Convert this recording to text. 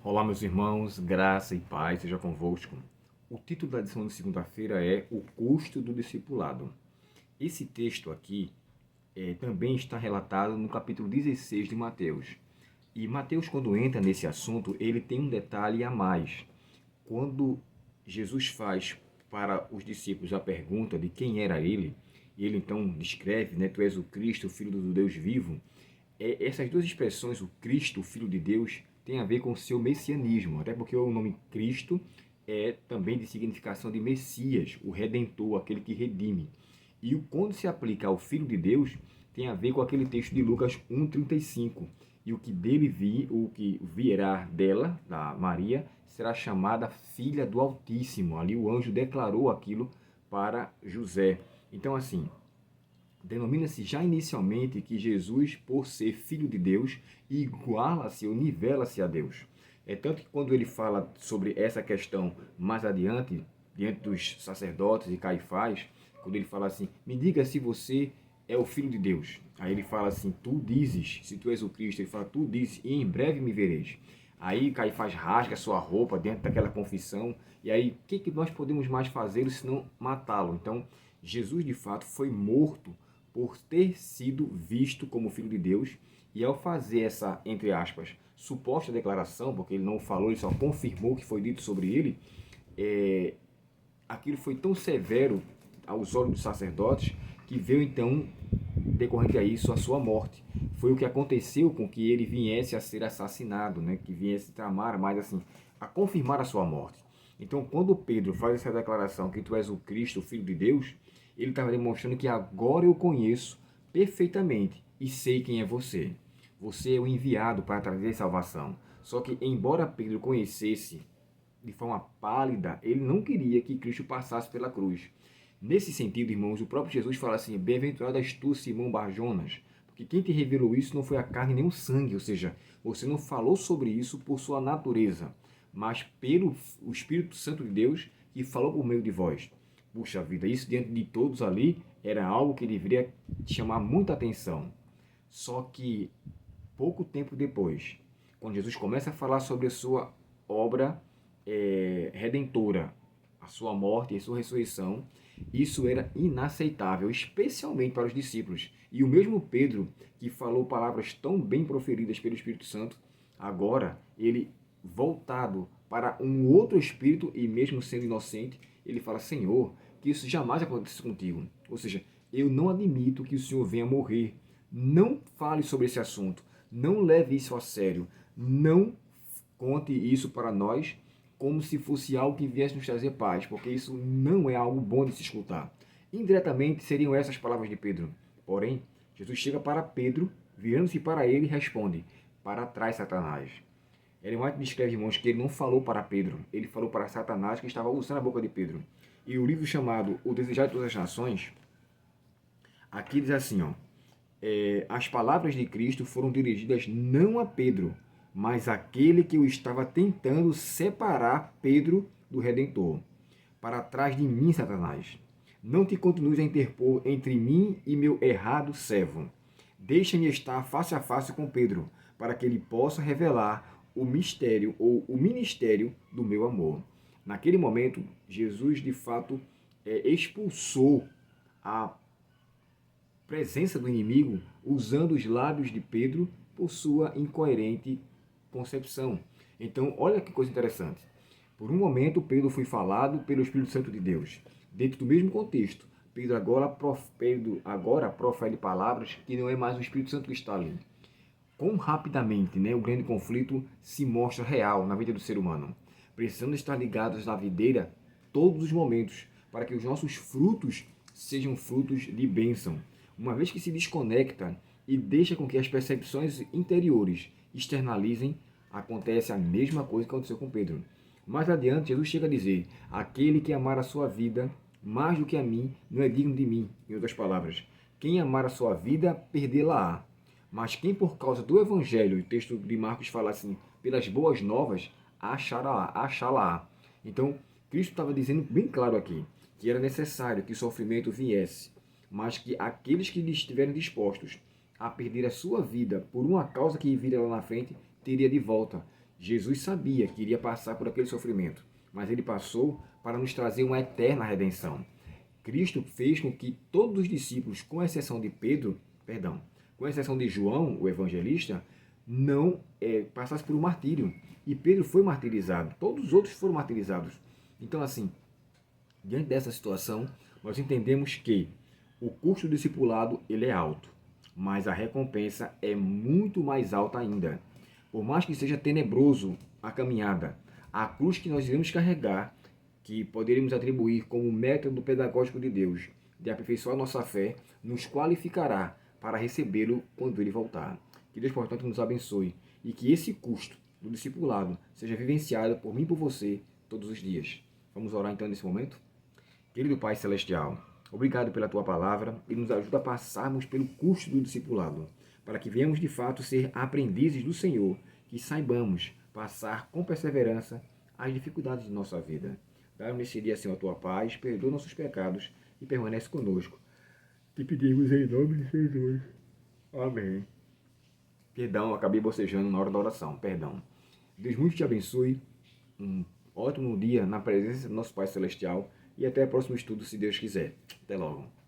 Olá, meus irmãos, graça e paz seja convosco. O título da lição de segunda-feira é O Custo do Discipulado. Esse texto aqui também está relatado no capítulo 16 de Mateus. E Mateus, quando entra nesse assunto, ele tem um detalhe a mais. Quando Jesus faz para os discípulos a pergunta de quem era ele, e ele então descreve, né, tu és o Cristo, o Filho do Deus vivo, essas duas expressões, o Cristo, o Filho de Deus, tem a ver com o seu messianismo, até porque o nome Cristo é também de significação de Messias, o Redentor, aquele que redime. E quando se aplica ao Filho de Deus, tem a ver com aquele texto de Lucas 1,35. E o que o que virá dela, da Maria, será chamada filha do Altíssimo. Ali o anjo declarou aquilo para José. Então, assim, denomina-se já inicialmente que Jesus, por ser filho de Deus, iguala-se ou nivela-se a Deus. É tanto que quando ele fala sobre essa questão mais adiante, diante dos sacerdotes e Caifás, quando ele fala assim, me diga se você é o filho de Deus. Aí ele fala assim, tu dizes, se tu és o Cristo, ele fala, tu dizes, e em breve me vereis. Aí Caifás rasga sua roupa dentro daquela confissão, e aí o que nós podemos mais fazer senão matá-lo? Então, Jesus de fato foi morto por ter sido visto como filho de Deus, e ao fazer essa, entre aspas, suposta declaração, porque ele não falou, ele só confirmou o que foi dito sobre ele, aquilo foi tão severo aos olhos dos sacerdotes, que veio então, decorrente a isso, a sua morte. Foi o que aconteceu com que ele viesse a ser assassinado, né? Que viesse tramar, mais assim, a confirmar a sua morte. Então, quando Pedro faz essa declaração que tu és o Cristo, o Filho de Deus, ele estava demonstrando que agora eu conheço perfeitamente e sei quem é você. Você é o enviado para trazer salvação. Só que, embora Pedro conhecesse de forma pálida, ele não queria que Cristo passasse pela cruz. Nesse sentido, irmãos, o próprio Jesus fala assim, bem-aventurado és tu, Simão Barjonas, porque quem te revelou isso não foi a carne nem o sangue, ou seja, você não falou sobre isso por sua natureza, mas pelo o Espírito Santo de Deus que falou por meio de vós. Puxa vida, isso diante de todos ali era algo que deveria chamar muita atenção. Só que pouco tempo depois, quando Jesus começa a falar sobre a sua obra redentora, a sua morte e a sua ressurreição, isso era inaceitável, especialmente para os discípulos. E o mesmo Pedro, que falou palavras tão bem proferidas pelo Espírito Santo, agora ele, voltado para um outro espírito, e mesmo sendo inocente, ele fala, Senhor, que isso jamais aconteça contigo. Ou seja, eu não admito que o Senhor venha morrer. Não fale sobre esse assunto. Não leve isso a sério. Não conte isso para nós como se fosse algo que viesse nos trazer paz, porque isso não é algo bom de se escutar. Indiretamente seriam essas palavras de Pedro. Porém, Jesus chega para Pedro, virando-se para ele e responde, para trás, Satanás. Ellen White descreve, irmãos, que ele não falou para Pedro, ele falou para Satanás que estava usando a boca de Pedro. E o livro chamado O Desejado de Todas as Nações, aqui diz assim, ó, as palavras de Cristo foram dirigidas não a Pedro, mas àquele que o estava tentando separar Pedro do Redentor. Para trás de mim, Satanás. Não te continues a interpor entre mim e meu errado servo. Deixa-me estar face a face com Pedro, para que ele possa revelar o mistério ou o ministério do meu amor. Naquele momento, Jesus de fato expulsou a presença do inimigo usando os lábios de Pedro por sua incoerente concepção. Então, olha que coisa interessante. Por um momento, Pedro foi falado pelo Espírito Santo de Deus. Dentro do mesmo contexto, Pedro agora profere palavras que não é mais o Espírito Santo que está ali. Quão rapidamente, né, o grande conflito se mostra real na vida do ser humano. Precisamos estar ligados na videira todos os momentos, para que os nossos frutos sejam frutos de bênção. Uma vez que se desconecta e deixa com que as percepções interiores externalizem, acontece a mesma coisa que aconteceu com Pedro. Mais adiante, Jesus chega a dizer, aquele que amar a sua vida mais do que a mim, não é digno de mim. Em outras palavras, quem amar a sua vida, perdê-la-á. Mas quem por causa do Evangelho, o texto de Marcos fala assim, pelas boas novas, achá-la-á. Então, Cristo estava dizendo bem claro aqui, que era necessário que o sofrimento viesse, mas que aqueles que estiverem dispostos a perder a sua vida por uma causa que viria lá na frente, teria de volta. Jesus sabia que iria passar por aquele sofrimento, mas ele passou para nos trazer uma eterna redenção. Cristo fez com que todos os discípulos, com exceção de com exceção de João, o evangelista, não passassem por um martírio. E Pedro foi martirizado, todos os outros foram martirizados. Então, assim, diante dessa situação, nós entendemos que o custo do discipulado ele é alto, mas a recompensa é muito mais alta ainda. Por mais que seja tenebroso a caminhada, a cruz que nós iremos carregar, que poderíamos atribuir como método pedagógico de Deus, de aperfeiçoar nossa fé, nos qualificará para recebê-lo quando ele voltar. Que Deus, portanto, nos abençoe e que esse custo do discipulado seja vivenciado por mim e por você todos os dias. Vamos orar então nesse momento? Querido Pai Celestial, obrigado pela Tua palavra e nos ajuda a passarmos pelo custo do discipulado, para que venhamos de fato ser aprendizes do Senhor, que saibamos passar com perseverança as dificuldades de nossa vida. Dá-nos nesse dia, Senhor, a Tua paz, perdoa nossos pecados e permanece conosco. Te pedimos em nome de Jesus. Amém. Perdão, acabei bocejando na hora da oração, perdão. Deus muito te abençoe, um ótimo dia na presença do nosso Pai Celestial e até o próximo estudo, se Deus quiser. Até logo.